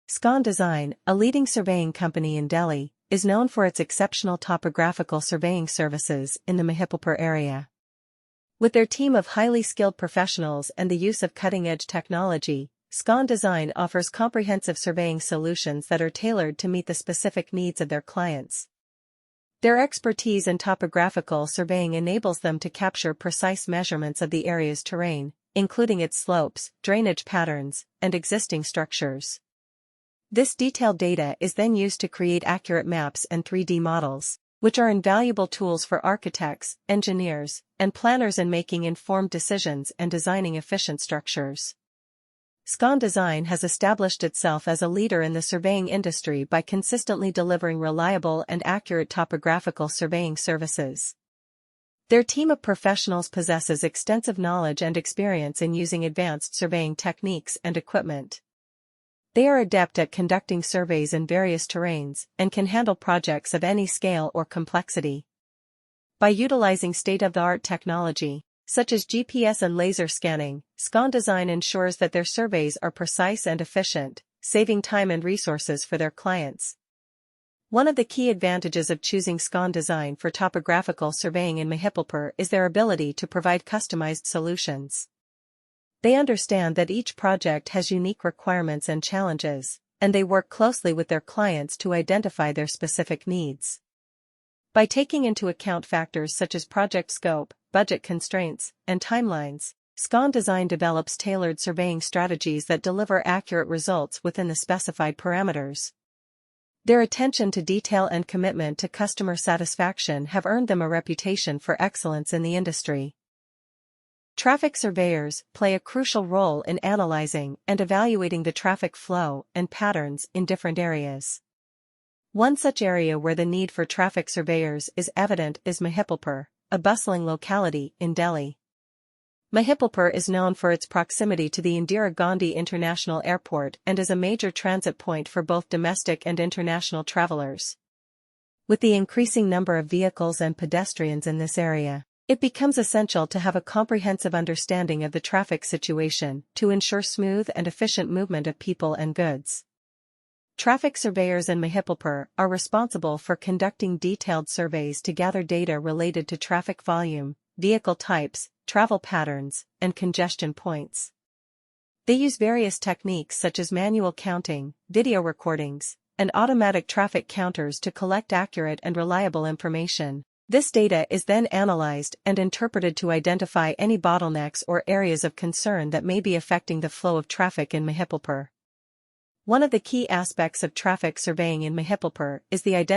Scon Design, a leading surveying company in Delhi, is known for its exceptional topographical surveying services in the Mahipalpur area. With their team of highly skilled professionals and the use of cutting-edge technology, Scon Design offers comprehensive surveying solutions that are tailored to meet the specific needs of their clients. Their expertise in topographical surveying enables them to capture precise measurements of the area's terrain, including its slopes, drainage patterns, and existing structures. This detailed data is then used to create accurate maps and 3D models, which are invaluable tools for architects, engineers, and planners in making informed decisions and designing efficient structures. Scon Design has established itself as a leader in the surveying industry by consistently delivering reliable and accurate topographical surveying services. Their team of professionals possesses extensive knowledge and experience in using advanced surveying techniques and equipment. They are adept at conducting surveys in various terrains and can handle projects of any scale or complexity. By utilizing state-of-the-art technology, such as GPS and laser scanning, Scon Design ensures that their surveys are precise and efficient, saving time and resources for their clients. One of the key advantages of choosing Scon Design for topographical surveying in Mahipalpur is their ability to provide customized solutions. They understand that each project has unique requirements and challenges, and they work closely with their clients to identify their specific needs. By taking into account factors such as project scope, budget constraints, and timelines, Scon Design develops tailored surveying strategies that deliver accurate results within the specified parameters. Their attention to detail and commitment to customer satisfaction have earned them a reputation for excellence in the industry. Traffic surveyors play a crucial role in analyzing and evaluating the traffic flow and patterns in different areas. One such area where the need for traffic surveyors is evident is Mahipalpur, a bustling locality in Delhi. Mahipalpur is known for its proximity to the Indira Gandhi International Airport and is a major transit point for both domestic and international travelers. With the increasing number of vehicles and pedestrians in this area, it becomes essential to have a comprehensive understanding of the traffic situation to ensure smooth and efficient movement of people and goods. Traffic surveyors in Mahipalpur are responsible for conducting detailed surveys to gather data related to traffic volume, vehicle types, travel patterns, and congestion points. They use various techniques such as manual counting, video recordings, and automatic traffic counters to collect accurate and reliable information. This data is then analyzed and interpreted to identify any bottlenecks or areas of concern that may be affecting the flow of traffic in Mahipalpur. One of the key aspects of traffic surveying in Mahipalpur is the identification